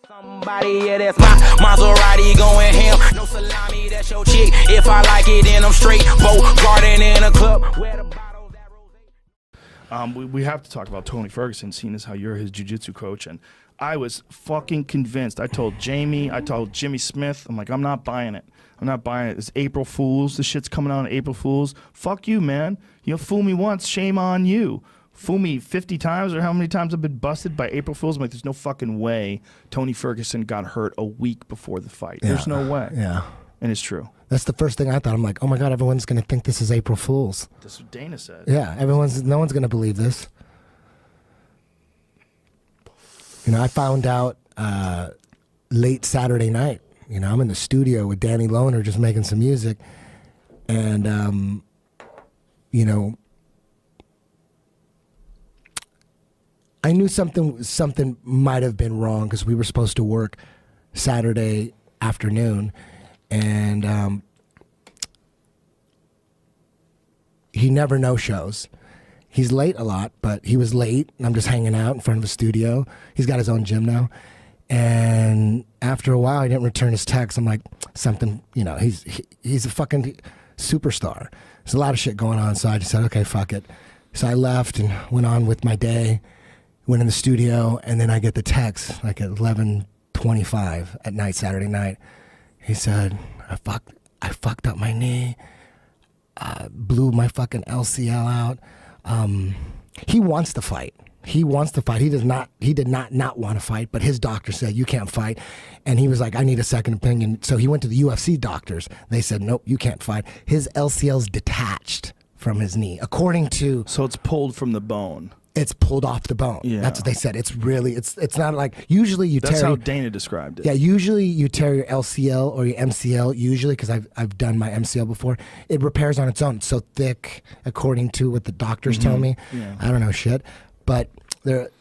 Somebody, yeah, that's my Maserati going ham. No salami, that's your chick. If I like it, then I'm straight. Boat garden in a club. Where the bottles at rose. We have to talk about Tony Fergsuon, seeing as how you're his jiu-jitsu coach. And I was fucking convinced. I told Jamie, I told Jimmy Smith, I'm like, I'm not buying it. I'm not buying it. It's April Fools. This shit's coming out on April Fools. Fuck you, man. You fool me once, shame on you. Fool me 50 times or how many times I've been busted by April Fools. I'm like, there's no fucking way Tony Fergsuon got hurt a week before the fight. Yeah. There's no way. Yeah. And it's true. That's the first thing I thought. I'm like, oh my God, everyone's going to think this is April Fool's. That's what Dana said. Yeah, no one's going to believe this. You know, I found out late Saturday night. You know, I'm in the studio with Danny Lohner just making some music. And, you know, I knew something might have been wrong because we were supposed to work Saturday afternoon, and he never no-shows. He's late a lot, but he was late, and I'm just hanging out in front of the studio. He's got his own gym now, and after a while, he didn't return his text. I'm like, something, you know, he's a fucking superstar. There's a lot of shit going on, so I just said, okay, fuck it. So I left and went on with my day. Went in the studio, and then I get the text like at 11:25 at night, Saturday night. He said, I fucked up my knee, blew my fucking LCL out. He wants to fight. He wants to fight. He did not want to fight, but his doctor said, you can't fight. And he was like, I need a second opinion. So he went to the UFC doctors. They said, nope, you can't fight. His LCL's detached from his knee, according to... So it's pulled from the bone. It's pulled off the bone. Yeah. That's what they said. It's really, it's not like, usually you tear... That's how Dana described it. Yeah, usually you tear your LCL or your MCL, usually, because I've done my MCL before. It repairs on its own. It's so thick, according to what the doctors tell me. Yeah. I don't know shit. But there,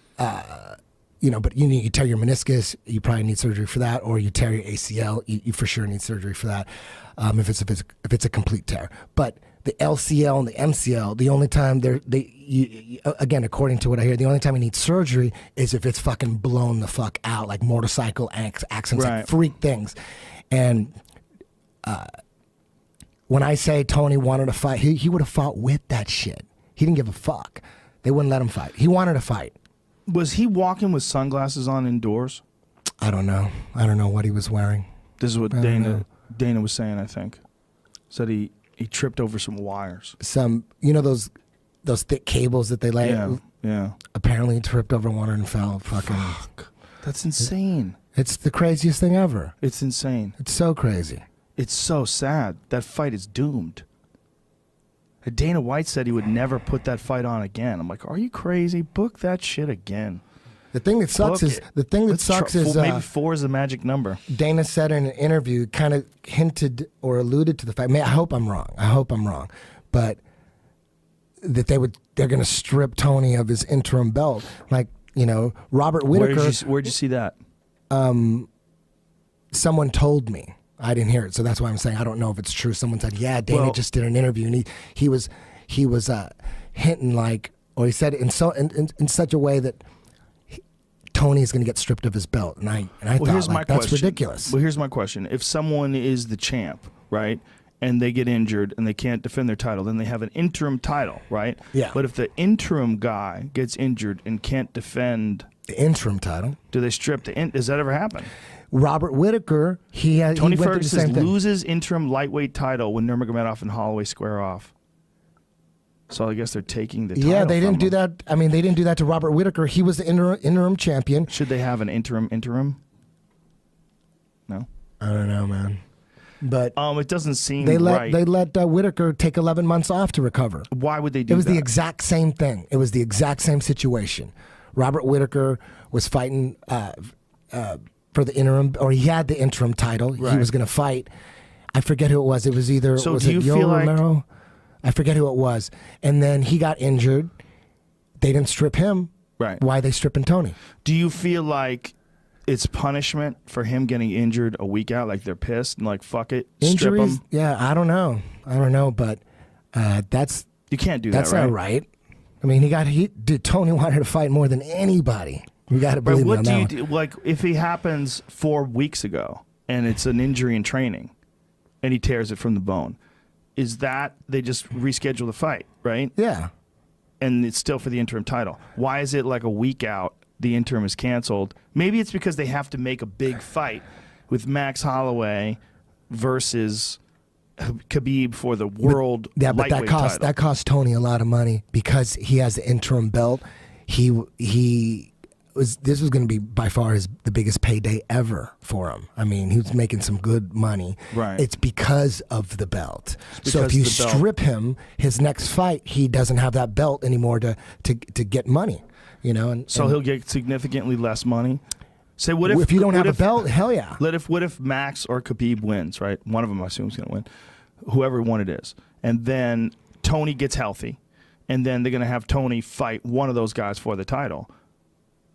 you know, but you tear your meniscus, you probably need surgery for that, or you tear your ACL, you for sure need surgery for that, if it's a complete tear. But the LCL and the MCL, the only time again, according to what I hear, the only time you need surgery is if it's fucking blown the fuck out, like motorcycle accidents, right. Like freak things. And when I say Tony wanted to fight, he would have fought with that shit. He didn't give a fuck. They wouldn't let him fight. He wanted to fight. Was he walking with sunglasses on indoors? I don't know. I don't know what he was wearing. This is what Dana was saying, I think. Said he tripped over some wires. Some, you know, those thick cables that they lay. Yeah. Apparently he tripped over one and fell. Fuck. That's insane. It's the craziest thing ever. It's insane. It's so crazy. It's so sad. That fight is doomed. Dana White said he would never put that fight on again. I'm like, are you crazy? Book that shit again. The thing that sucks is maybe 4 is the magic number. Dana said in an interview, kind of hinted or alluded to the fact. I hope I'm wrong. But that they're going to strip Tony of his interim belt. Like, you know, Robert Whittaker. Where'd you see that? Someone told me. I didn't hear it, so that's why I'm saying I don't know if it's true. Someone said, yeah, Dana just did an interview, and he was hinting like, or he said it in such a way that Tony is going to get stripped of his belt, and I thought, like, that's ridiculous. Well, here's my question: if someone is the champ, right, and they get injured and they can't defend their title, then they have an interim title, right? Yeah. But if the interim guy gets injured and can't defend the interim title, do they strip does that ever happen? Robert Whittaker, Tony Ferguson loses interim lightweight title when Nurmagomedov and Holloway square off. So I guess they're taking the title. Yeah, they didn't do that. I mean, they didn't do that to Robert Whittaker. He was the interim champion. Should they have an interim? No? I don't know, man. But it doesn't seem right. They let Whittaker take 11 months off to recover. Why would they do that? It was the exact same thing. It was the exact same situation. Robert Whittaker was fighting for the interim, or he had the interim title. Right. He was going to fight. I forget who it was. It was either Romero? I forget who it was. And then he got injured. They didn't strip him. Right. Why are they stripping Tony? Do you feel like it's punishment for him getting injured a week out? Like they're pissed and like, fuck it, Injuries? strip him? Yeah, I don't know, but you can't do that's that, right? Not right. I mean, Tony wanted to fight more than anybody. You got to But believe me what on do that you one. do? Like, if he happens 4 weeks ago and it's an injury in training and he tears it from the bone, is that they just reschedule the fight, right? Yeah. And it's still for the interim title. Why is it like a week out, the interim is canceled? Maybe it's because they have to make a big fight with Max Holloway versus Khabib for the world Yeah, but lightweight title. that cost Tony a lot of money because he has the interim belt. This was going to be by far the biggest payday ever for him. I mean, he was making some good money. Right. It's because of the belt. So if because you of the belt. strip him, his next fight, he doesn't have that belt anymore to get money. You know, and He'll get significantly less money. Say, what if you don't have a if- belt, hell yeah. What if Max or Khabib wins, right? One of them, I assume, is going to win. Whoever one it is. And then Tony gets healthy. And then they're going to have Tony fight one of those guys for the title.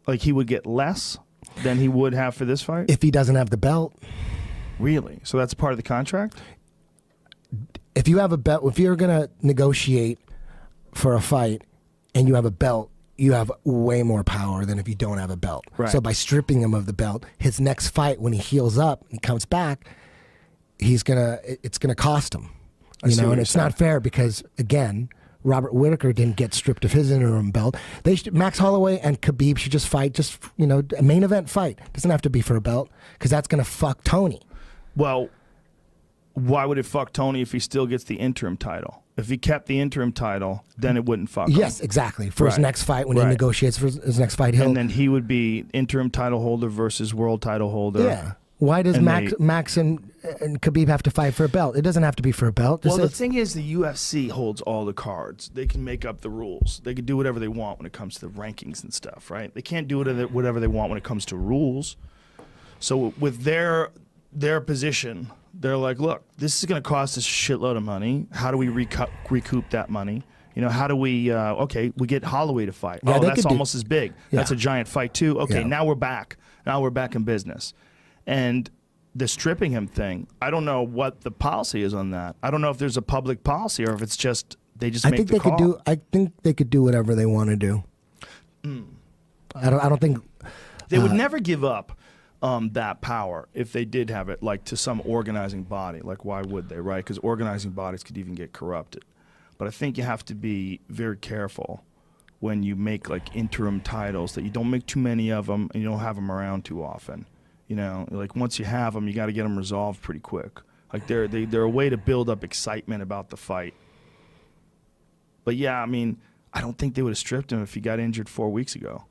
Like, he would get less than he would have for this fight? If he doesn't have the belt. Really? So that's part of the contract? If you have a belt, if you're going to negotiate for a fight and you have a belt, you have way more power than if you don't have a belt. Right. So by stripping him of the belt, his next fight, when he heals up and comes back, it's gonna cost him. You know, and it's not fair because, again, Robert Whittaker didn't get stripped of his interim belt. Max Holloway and Khabib should just fight, a main event fight. Doesn't have to be for a belt because that's gonna fuck Tony. Well, why would it fuck Tony if he still gets the interim title? If he kept the interim title, then it wouldn't fuck him. Yes, exactly. For his Right. next fight, when he Right. negotiates for his next fight, And then he would be interim title holder versus world title holder. yeah. Why does And Max and Khabib have to fight for a belt? It doesn't have to be for a belt. Well, the It's- thing is, the UFC holds all the cards. They can make up the rules. They can do whatever they want when it comes to the rankings and stuff, right? They can't do whatever they want when it comes to rules. So with their position, they're like, look, this is going to cost us a shitload of money. How do we recoup that money? You know, how do we, we get Holloway to fight. Yeah, Oh, they that's could do- almost as big. Yeah. That's a giant fight too. Okay, Yeah. now we're back. Now we're back in business. And the stripping him thing, I don't know what the policy is on that. I don't know if there's a public policy or if it's just they just make the call. I think they could do whatever they want to do. I don't think They would never give up that power if they did have it, like to some organizing body. Like, why would they, right? Because organizing bodies could even get corrupted. But I think you have to be very careful when you make like interim titles that you don't make too many of them and you don't have them around too often. You know, like once you have them, you got to get them resolved pretty quick. Like they're a way to build up excitement about the fight. But yeah, I mean, I don't think they would have stripped him if he got injured 4 weeks ago.